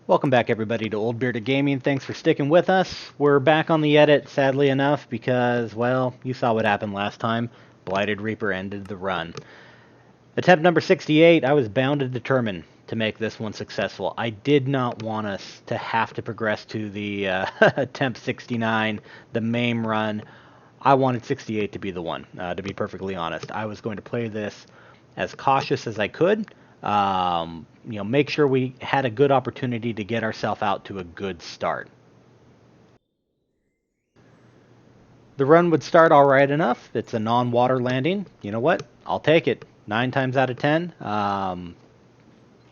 Welcome back, everybody, to OldBeardedGaming. Thanks for sticking with us. We're back on the edit, sadly enough, because, well, you saw what happened last time. Blighted Reaper ended the run. Attempt number 68, I was bound and determined to make this one successful. I did not want us to have to progress to the attempt 69, the MAME run. I wanted 68 to be the one, to be perfectly honest. I was going to play this as cautious as I could. Make sure we had a good opportunity to get ourselves out to a good start. The run would start all right enough. It's a non-water landing. You know what? I'll take it. 9 times out of 10.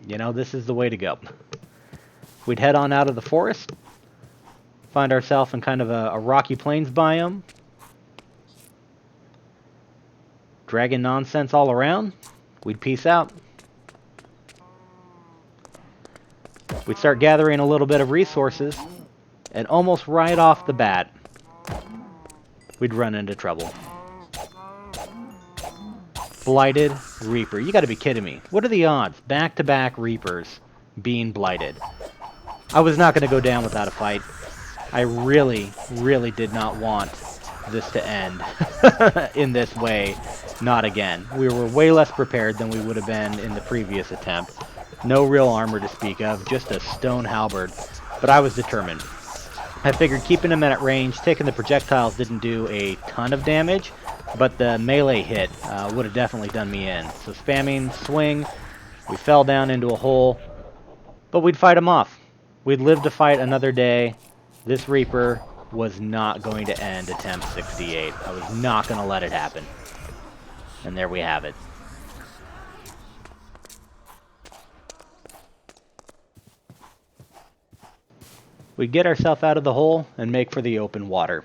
This is the way to go. We'd head on out of the forest. Find ourselves in kind of a rocky plains biome. Dragon nonsense all around. We'd peace out. We'd start gathering a little bit of resources, and almost right off the bat, we'd run into trouble. Blighted Reaper. You gotta be kidding me. What are the odds? Back-to-back Reapers being blighted. I was not gonna go down without a fight. I really, really did not want this to end in this way. Not again. We were way less prepared than we would have been in the previous attempt. No real armor to speak of, just a stone halberd. But I was determined. I figured keeping them at range, taking the projectiles didn't do a ton of damage, but the melee hit would have definitely done me in. So spamming, swing, we fell down into a hole, but we'd fight them off. We'd live to fight another day. This Reaper was not going to end attempt 68. I was not going to let it happen. And there we have it. We'd get ourselves out of the hole and make for the open water.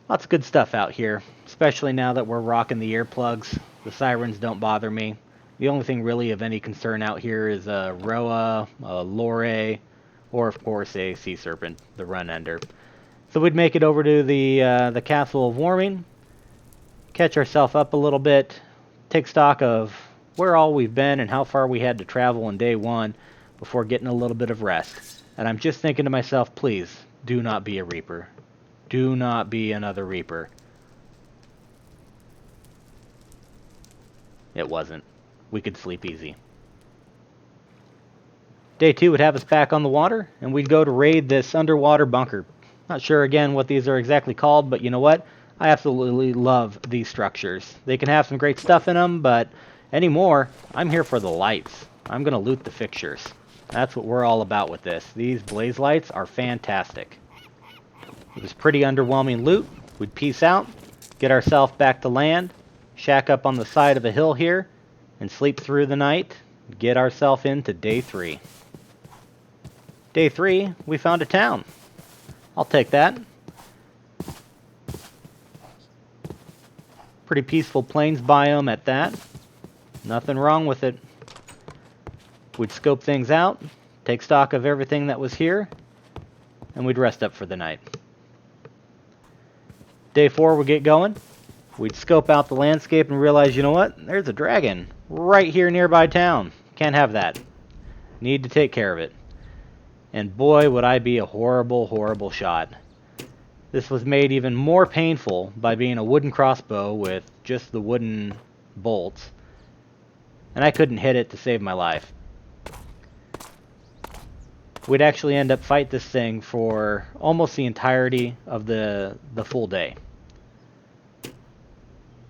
Lots of good stuff out here, especially now that we're rocking the earplugs. The sirens don't bother me. The only thing really of any concern out here is a Roa, a Lore, or of course a sea serpent, the run ender. So we'd make it over to the Castle of Warming, catch ourselves up a little bit, take stock of where all we've been and how far we had to travel in day one before getting a little bit of rest. And I'm just thinking to myself, please, do not be a Reaper. Do not be another Reaper. It wasn't. We could sleep easy. Day 2 would have us back on the water, and we'd go to raid this underwater bunker. Not sure, again, what these are exactly called, but you know what? I absolutely love these structures. They can have some great stuff in them, but anymore, I'm here for the lights. I'm going to loot the fixtures. That's what we're all about with this. These blaze lights are fantastic. It was pretty underwhelming loot. We'd peace out, get ourselves back to land, shack up on the side of a hill here, and sleep through the night, get ourselves into day 3. Day 3, we found a town. I'll take that. Pretty peaceful plains biome at that. Nothing wrong with it. We'd scope things out, take stock of everything that was here, and we'd rest up for the night. Day 4 would get going. We'd scope out the landscape and realize, you know what? There's a dragon right here nearby town. Can't have that. Need to take care of it. And boy, would I be a horrible, horrible shot. This was made even more painful by being a wooden crossbow with just the wooden bolts. And I couldn't hit it to save my life. We'd actually end up fighting this thing for almost the entirety of the full day.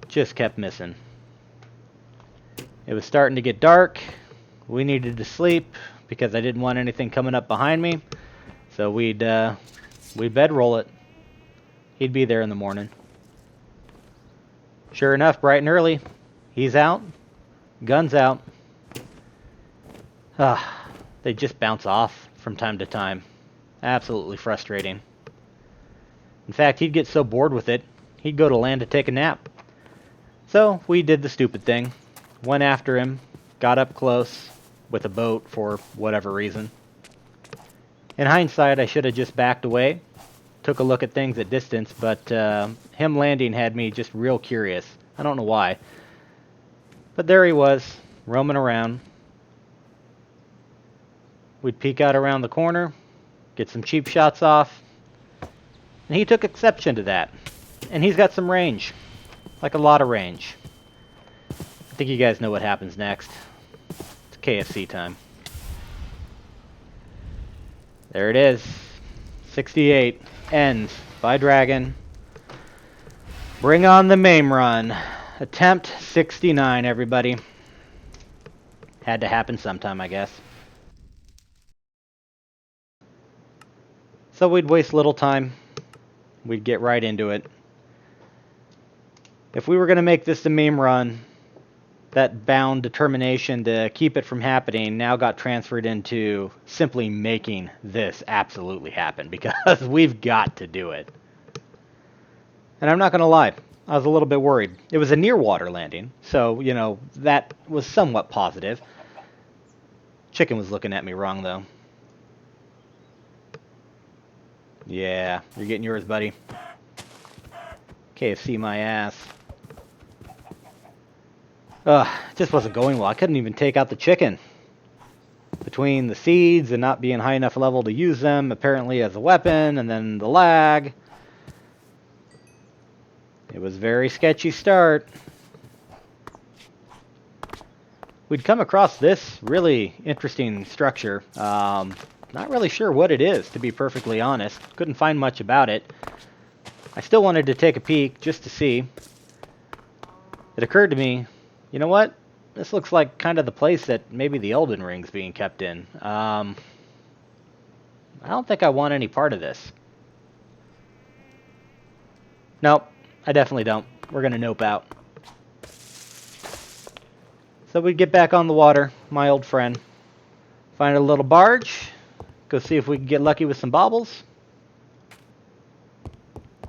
Just kept missing. It was starting to get dark. We needed to sleep because I didn't want anything coming up behind me. So we'd bedroll it. He'd be there in the morning. Sure enough, bright and early, he's out. Guns out. They just bounce off from time to time. Absolutely frustrating. In fact, he'd get so bored with it, he'd go to land to take a nap. So we did the stupid thing. Went after him, got up close with a boat for whatever reason. In hindsight, I should have just backed away, took a look at things at distance, but him landing had me just real curious. I don't know why. But there he was, roaming around. we'd peek out around the corner, get some cheap shots off, and he took exception to that. And he's got some range, like a lot of range. I think you guys know what happens next. It's KFC time. There it is. 68 ends by Dragon. Bring on the MAME run. Attempt 69, everybody. Had to happen sometime, I guess. So we'd waste little time. We'd get right into it. If we were going to make this the MAME run, that bound determination to keep it from happening now got transferred into simply making this absolutely happen, because we've got to do it. And I'm not going to lie, I was a little bit worried. It was a near water landing, so, you know, that was somewhat positive. Chicken was looking at me wrong, though. Yeah, you're getting yours, buddy. KFC my ass. Ugh, it just wasn't going well. I couldn't even take out the chicken. Between the seeds and not being high enough level to use them, apparently as a weapon, and then the lag. It was a very sketchy start. We'd come across this really interesting structure. Not really sure what it is, to be perfectly honest. Couldn't find much about it. I still wanted to take a peek just to see. It occurred to me, you know what? This looks like kind of the place that maybe the Elden Ring's being kept in. I don't think I want any part of this. Nope, I definitely don't. We're going to nope out. So we get back on the water, my old friend. Find a little barge. Go see if we can get lucky with some baubles.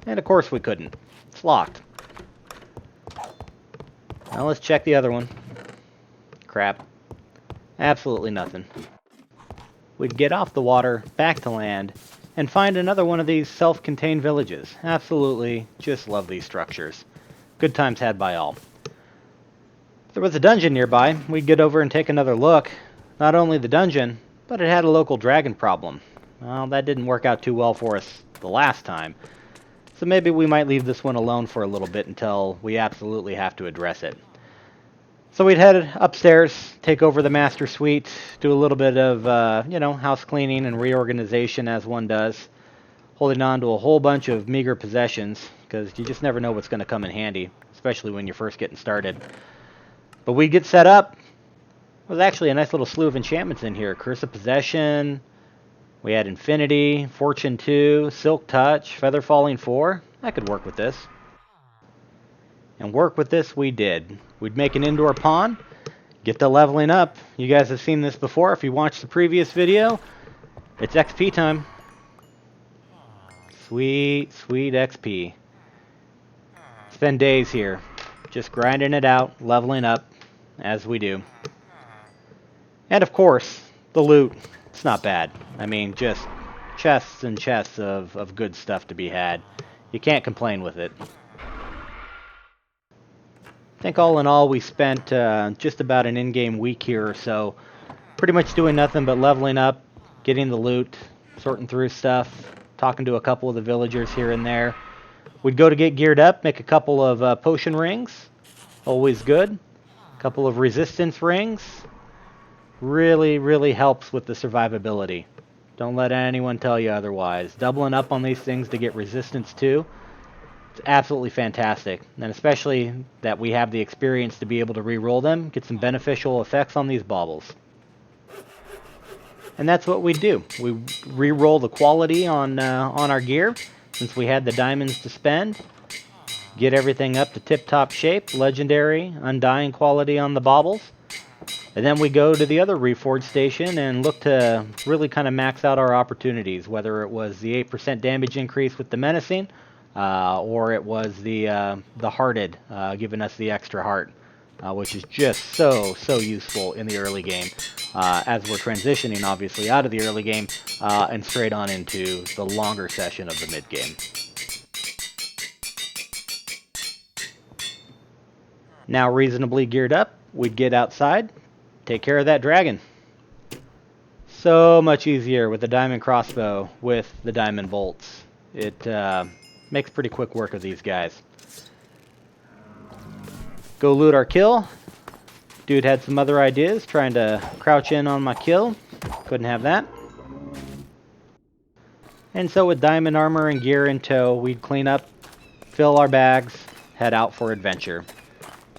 And of course we couldn't. It's locked. Now let's check the other one. Crap. Absolutely nothing. We'd get off the water, back to land, and find another one of these self-contained villages. Absolutely just love these structures. Good times had by all. If there was a dungeon nearby, we'd get over and take another look. Not only the dungeon, but it had a local dragon problem. Well, that didn't work out too well for us the last time. So maybe we might leave this one alone for a little bit until we absolutely have to address it. So we'd head upstairs, take over the master suite, do a little bit of, you know, house cleaning and reorganization as one does. Holding on to a whole bunch of meager possessions, because you just never know what's going to come in handy, especially when you're first getting started. But we get set up. There's actually a nice little slew of enchantments in here. Curse of Possession. We had Infinity, Fortune 2, Silk Touch, Feather Falling 4. I could work with this. And work with this we did. We'd make an indoor pond, get the leveling up. You guys have seen this before. If you watched the previous video, it's XP time. Sweet, sweet XP. Spend days here, just grinding it out, leveling up, as we do. And of course, the loot. It's not bad. I mean, just chests and chests of good stuff to be had. You can't complain with it. I think all in all we spent just about an in-game week here or so. Pretty much doing nothing but leveling up, getting the loot, sorting through stuff, talking to a couple of the villagers here and there. We'd go to get geared up, make a couple of potion rings. Always good. A couple of resistance rings. Really, really helps with the survivability. Don't let anyone tell you otherwise. Doubling up on these things to get resistance too. It's absolutely fantastic. And especially that we have the experience to be able to re-roll them, get some beneficial effects on these baubles. And that's what we do. We re-roll the quality on our gear, since we had the diamonds to spend. Get everything up to tip-top shape, legendary, undying quality on the baubles. And then we go to the other reforge station and look to really kind of max out our opportunities, whether it was the 8% damage increase with the menacing, or it was the hearted, giving us the extra heart, which is just so useful in the early game, as we're transitioning obviously out of the early game and straight on into the longer session of the mid game. Now reasonably geared up, we'd get outside, take care of that dragon. So much easier with the diamond crossbow with the diamond bolts. It makes pretty quick work of these guys. Go loot our kill. Dude had some other ideas, trying to crouch in on my kill. Couldn't have that. And so with diamond armor and gear in tow, we'd clean up, fill our bags, head out for adventure.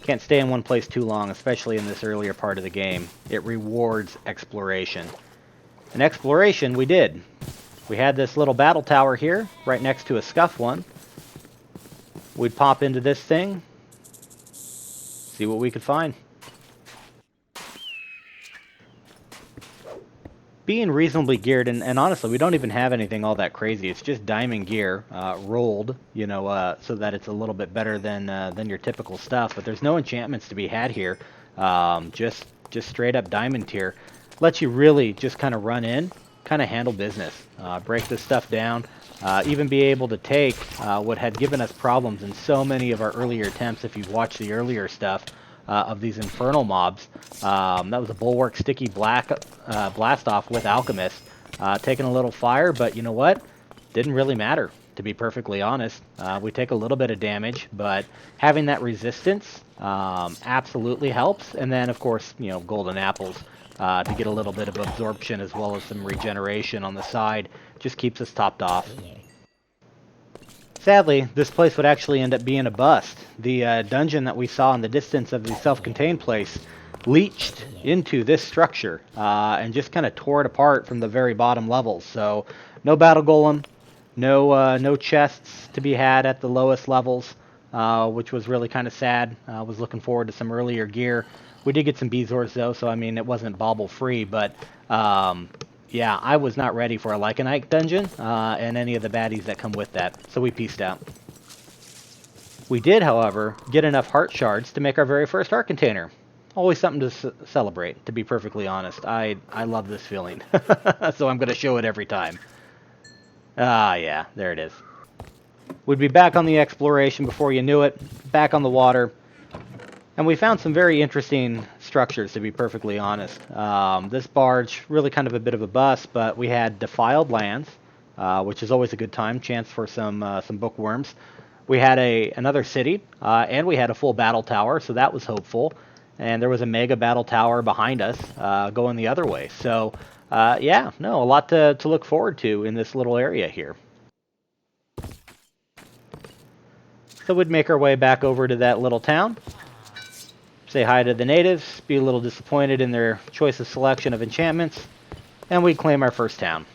Can't stay in one place too long, especially in this earlier part of the game. It rewards exploration. And exploration we did. We had this little battle tower here, right next to a scuff one. We'd pop into this thing, see what we could find. Being reasonably geared, and honestly, we don't even have anything all that crazy. It's just diamond gear, rolled, you know, so that it's a little bit better than your typical stuff. But there's no enchantments to be had here. Just straight up diamond tier. Lets you really just kind of run in, kind of handle business, break this stuff down, even be able to take what had given us problems in so many of our earlier attempts. If you've watched the earlier stuff. Of these infernal mobs. That was a bulwark sticky blast off with alchemist, taking a little fire, but you know what? Didn't really matter, to be perfectly honest. We take a little bit of damage, but having that resistance absolutely helps. And then, of course, you know, golden apples to get a little bit of absorption as well as some regeneration on the side just keeps us topped off. Sadly, this place would actually end up being a bust. The dungeon that we saw in the distance of the self-contained place leached into this structure and just kind of tore it apart from the very bottom levels. So no battle golem, no chests to be had at the lowest levels, which was really kind of sad. I was looking forward to some earlier gear. We did get some Bezoars though, so I mean it wasn't bauble free, but yeah, I was not ready for a Lycanite dungeon and any of the baddies that come with that, so we peaced out. We did, however, get enough heart shards to make our very first heart container. Always something to celebrate, to be perfectly honest. I love this feeling, so I'm going to show it every time. Ah, yeah, there it is. We'd be back on the exploration before you knew it, back on the water. And we found some very interesting structures, to be perfectly honest. This barge, really kind of a bit of a bust, but we had defiled lands, which is always a good time, chance for some bookworms. We had another city, and we had a full battle tower, so that was hopeful. And there was a mega battle tower behind us, going the other way. So, yeah, no, a lot to look forward to in this little area here. So we'd make our way back over to that little town. Say hi to the natives, be a little disappointed in their choice of selection of enchantments, and we claim our first town.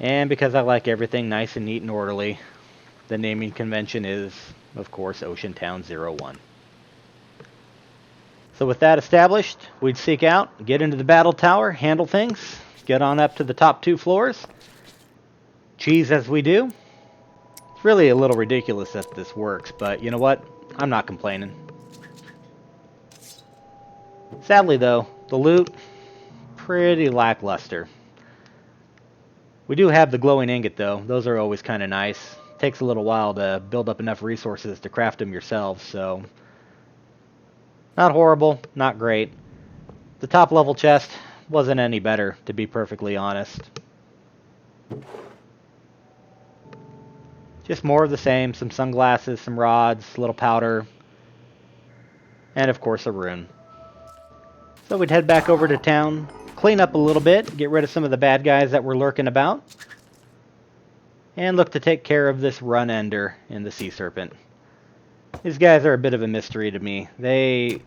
And because I like everything nice and neat and orderly, the naming convention is, of course, Ocean Town 01. So with that established, we'd seek out, get into the battle tower, handle things, get on up to the top 2 floors, cheese as we do. It's really a little ridiculous that this works, but you know what? I'm not complaining. Sadly though, the loot, pretty lackluster. We do have the glowing ingot though. Those are always kind of nice. Takes a little while to build up enough resources to craft them yourselves, so not horrible, not great. The top level chest wasn't any better, to be perfectly honest. Just more of the same, some sunglasses, some rods, a little powder, and of course a rune. So we'd head back over to town, clean up a little bit, get rid of some of the bad guys that were lurking about, and look to take care of this run ender and the sea serpent. These guys are a bit of a mystery to me. They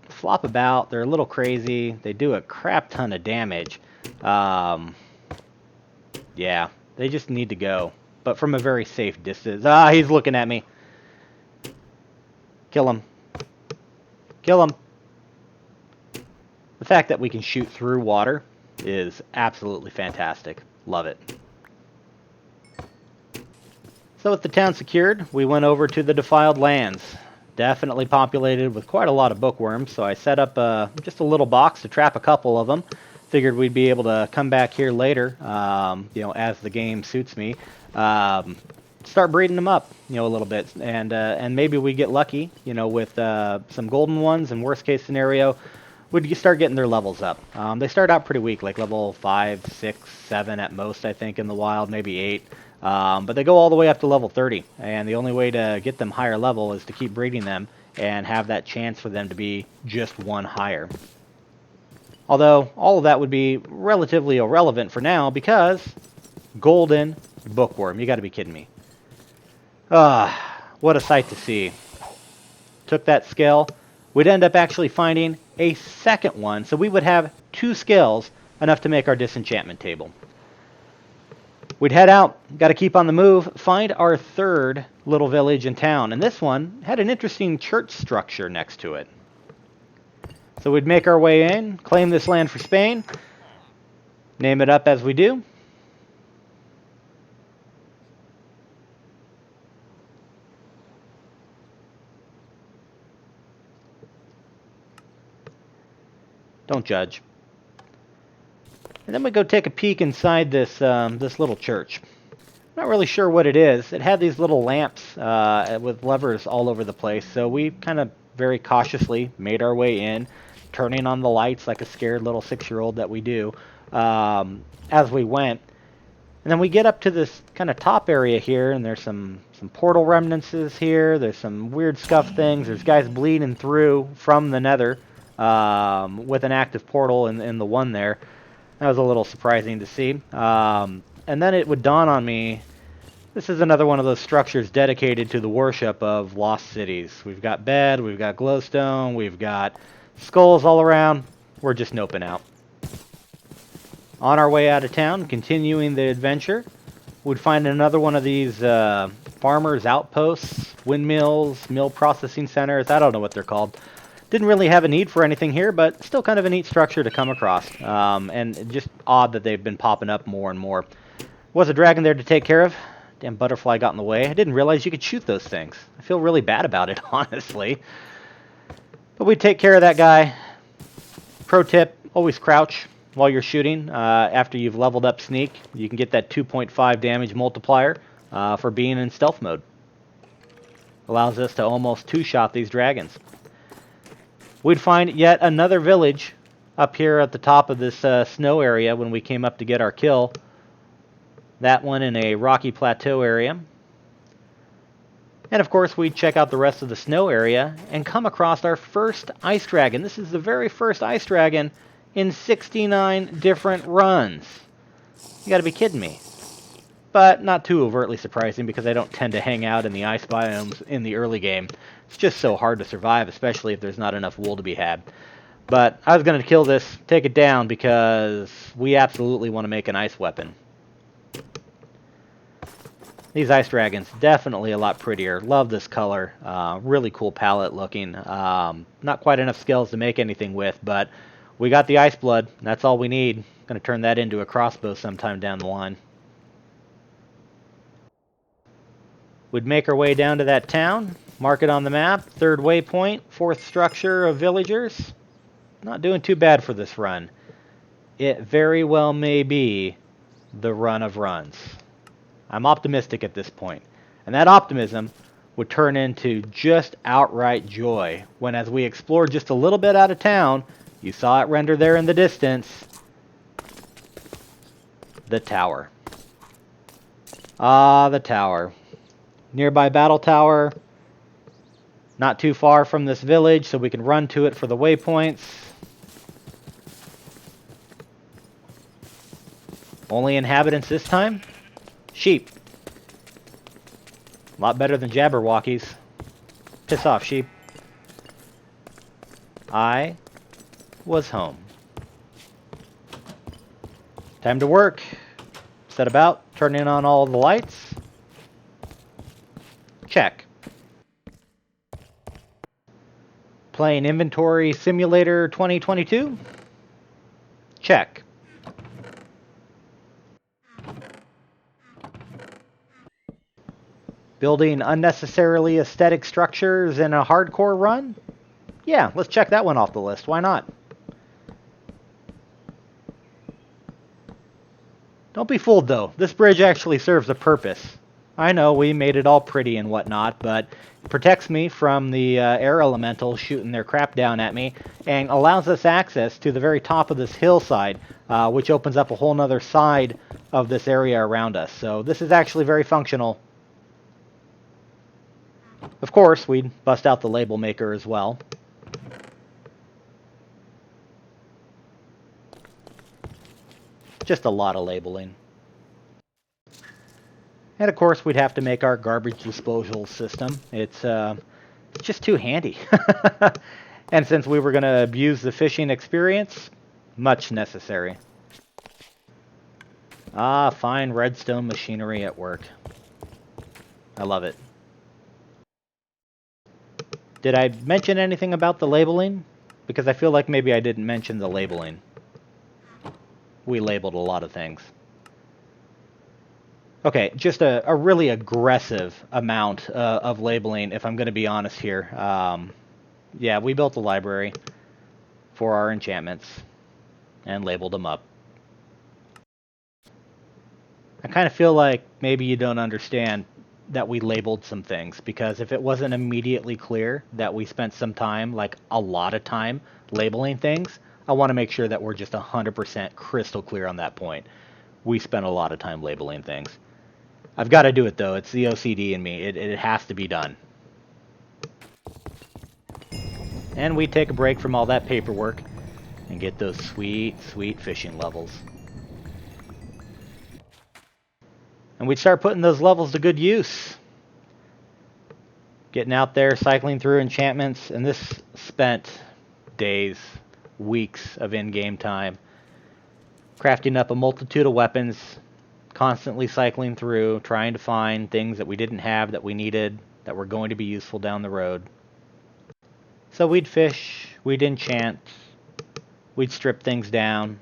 flop about, they're a little crazy, they do a crap ton of damage. Yeah, they just need to go. But from a very safe distance. Ah, he's looking at me. Kill him. Kill him. The fact that we can shoot through water is absolutely fantastic. Love it. So with the town secured, we went over to the defiled lands. Definitely populated with quite a lot of bookworms, so I set up just a little box to trap a couple of them. Figured we'd be able to come back here later, you know, as the game suits me. Start breeding them up, you know, a little bit, and maybe we get lucky, you know, with some golden ones. And worst case scenario, would start getting their levels up. They start out pretty weak, like level 5, 6, 7 at most, I think, in the wild, maybe 8. But they go all the way up to level 30, and the only way to get them higher level is to keep breeding them and have that chance for them to be just one higher. Although, all of that would be relatively irrelevant for now, because golden bookworm. You gotta be kidding me. What a sight to see. Took that skill. We'd end up actually finding a second one, so we would have 2 skills, enough to make our disenchantment table. We'd head out, got to keep on the move, find our third little village in town, and this one had an interesting church structure next to it. So we'd make our way in, claim this land for Spain, name it up as we do. Don't judge. And then we go take a peek inside this this little church. I'm not really sure what it is. It had these little lamps with levers all over the place, so we kind of very cautiously made our way in, turning on the lights like a scared little 6-year-old that we do as we went. And then we get up to this kind of top area here, and there's some portal remnants here. There's some weird scuff things. There's guys bleeding through from the nether with an active portal in the one there. That was a little surprising to see. And then it would dawn on me, this is another one of those structures dedicated to the worship of lost cities. We've got bed, we've got glowstone, we've got skulls all around. We're just noping out. On our way out of town, continuing the adventure, we'd find another one of these farmers' outposts, windmills, mill processing centers. I don't know what they're called. Didn't really have a need for anything here, but still kind of a neat structure to come across. And just odd that they've been popping up more and more. Was a dragon there to take care of. Damn butterfly got in the way. I didn't realize you could shoot those things. I feel really bad about it, honestly. But we take care of that guy. Pro tip, always crouch while you're shooting. After you've leveled up sneak, you can get that 2.5 damage multiplier for being in stealth mode. Allows us to almost 2-shot these dragons. We'd find yet another village up here at the top of this snow area when we came up to get our kill. That one in a rocky plateau area. And of course we'd check out the rest of the snow area and come across our first ice dragon. This is the very first ice dragon in 69 different runs. You gotta be kidding me. But not too overtly surprising, because I don't tend to hang out in the ice biomes in the early game. It's just so hard to survive, especially if there's not enough wool to be had. But I was going to kill this, take it down, because we absolutely want to make an ice weapon. These ice dragons, definitely a lot prettier. Love this color. Really cool palette looking. Not quite enough skills to make anything with, but we got the ice blood. That's all we need. Going to turn that into a crossbow sometime down the line. We'd make our way down to that town, mark it on the map, 3rd waypoint, 4th structure of villagers. Not doing too bad for this run. It very well may be the run of runs. I'm optimistic at this point. And that optimism would turn into just outright joy when, as we explored just a little bit out of town, you saw it render there in the distance, the tower. Ah, the tower. Nearby battle tower, not too far from this village, so we can run to it for the waypoints. Only inhabitants this time? Sheep. A lot better than Jabberwockies. Piss off, sheep. I was home. Time to work. Set about, turning on all the lights. Check. Playing Inventory Simulator 2022? Check. Building unnecessarily aesthetic structures in a hardcore run? Yeah, let's check that one off the list. Why not? Don't be fooled, though. This bridge actually serves a purpose. I know we made it all pretty and whatnot, but it protects me from the air elementals shooting their crap down at me, and allows us access to the very top of this hillside, which opens up a whole nother side of this area around us. So this is actually very functional. Of course, we'd bust out the label maker as well. Just a lot of labeling. And of course, we'd have to make our garbage disposal system. It's just too handy. And since we were going to abuse the fishing experience, much necessary. Ah, fine redstone machinery at work. I love it. Did I mention anything about the labeling? Because I feel like maybe I didn't mention the labeling. We labeled a lot of things. Okay, just a really aggressive amount of labeling, if I'm going to be honest here. Yeah, we built a library for our enchantments and labeled them up. I kind of feel like maybe you don't understand that we labeled some things, because if it wasn't immediately clear that we spent some time, like a lot of time, labeling things, I want to make sure that we're just 100% crystal clear on that point. We spent a lot of time labeling things. I've got to do it, though. It's the OCD in me. It has to be done. And we take a break from all that paperwork and get those sweet, sweet fishing levels. And we'd start putting those levels to good use. Getting out there, cycling through enchantments, and this spent days, weeks of in-game time. Crafting up a multitude of weapons, constantly cycling through, trying to find things that we didn't have that we needed, that were going to be useful down the road. So we'd fish, we'd enchant, we'd strip things down.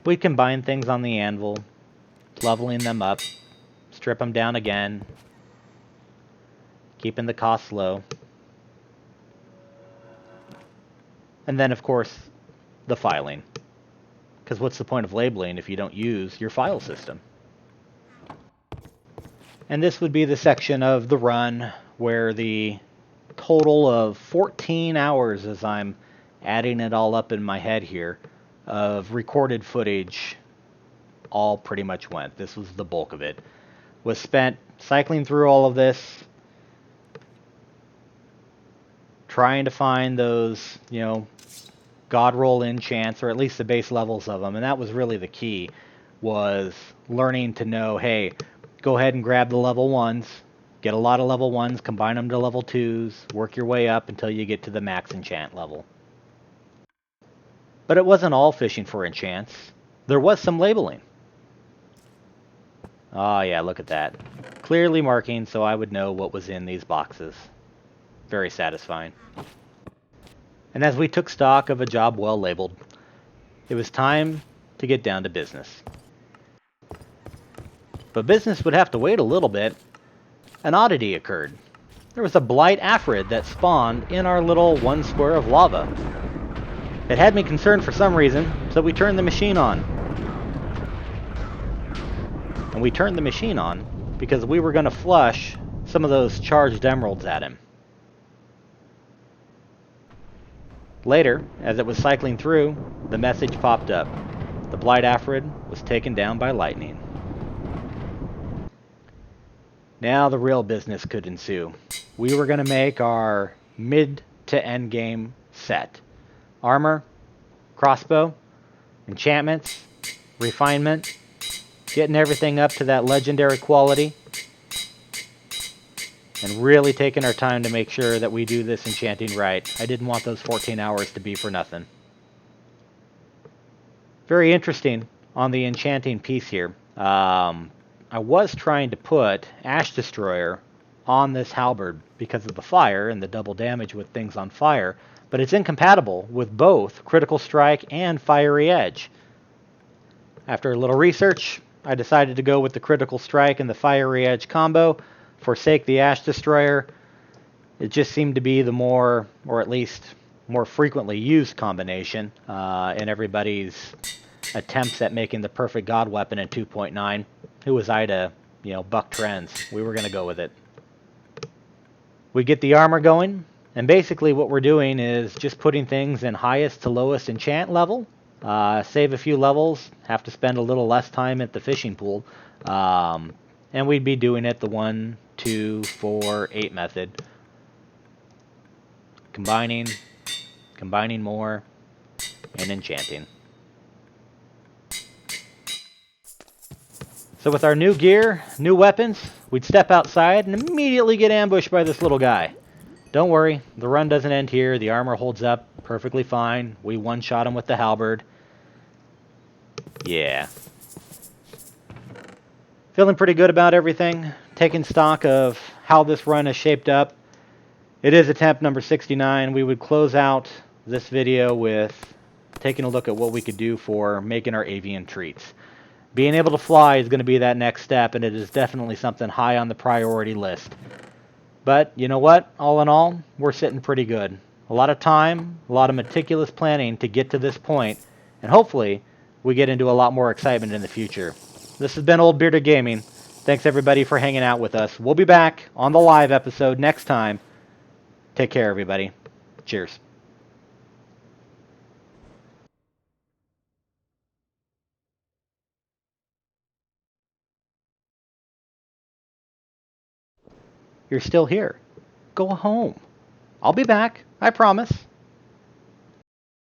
We'd combine things on the anvil, leveling them up, strip them down again, keeping the costs low. And then, of course, the filing. Because what's the point of labeling if you don't use your file system? And this would be the section of the run where the total of 14 hours, as I'm adding it all up in my head here, of recorded footage all pretty much went. This was the bulk of it. Was spent cycling through all of this, trying to find those, God roll enchants, or at least the base levels of them. And that was really the key, was learning to know, hey, go ahead and grab the level 1s, get a lot of level 1s, combine them to level 2s, work your way up until you get to the max enchant level. But it wasn't all fishing for enchants. There was some labeling. Oh yeah, look at that. Clearly marking so I would know what was in these boxes. Very satisfying. And as we took stock of a job well labeled, it was time to get down to business. But business would have to wait a little bit. An oddity occurred. There was a blight aphrid that spawned in our little one square of lava. It had me concerned for some reason, so we turned the machine on. And we turned the machine on because we were going to flush some of those charged emeralds at him. Later, as it was cycling through, the message popped up. The blight aphrid was taken down by lightning. Now the real business could ensue. We were going to make our mid to end game set. Armor, crossbow, enchantments, refinement, getting everything up to that legendary quality, and really taking our time to make sure that we do this enchanting right. I didn't want those 14 hours to be for nothing. Very interesting on the enchanting piece here. I was trying to put Ash Destroyer on this halberd because of the fire and the double damage with things on fire, but it's incompatible with both Critical Strike and Fiery Edge. After a little research, I decided to go with the Critical Strike and the Fiery Edge combo, forsake the Ash Destroyer. It just seemed to be the more, or at least more frequently used combination in everybody's attempts at making the perfect god weapon in 2.9. Who was I to, buck trends? We were going to go with it. We get the armor going, and basically what we're doing is just putting things in highest to lowest enchant level. Save a few levels, have to spend a little less time at the fishing pool. And we'd be doing it the 1, 2, 4, 8 method. Combining more, and enchanting. So with our new gear, new weapons, we'd step outside and immediately get ambushed by this little guy. Don't worry, the run doesn't end here. The armor holds up perfectly fine. We one-shot him with the halberd. Yeah. Feeling pretty good about everything. Taking stock of how this run is shaped up. It is attempt number 69. We would close out this video with taking a look at what we could do for making our avian treats. Being able to fly is going to be that next step, and it is definitely something high on the priority list. But you know what? All in all, we're sitting pretty good. A lot of time, a lot of meticulous planning to get to this point, and hopefully we get into a lot more excitement in the future. This has been OldBeardedGaming. Thanks everybody for hanging out with us. We'll be back on the live episode next time. Take care, everybody. Cheers. You're still here. Go home. I'll be back. I promise.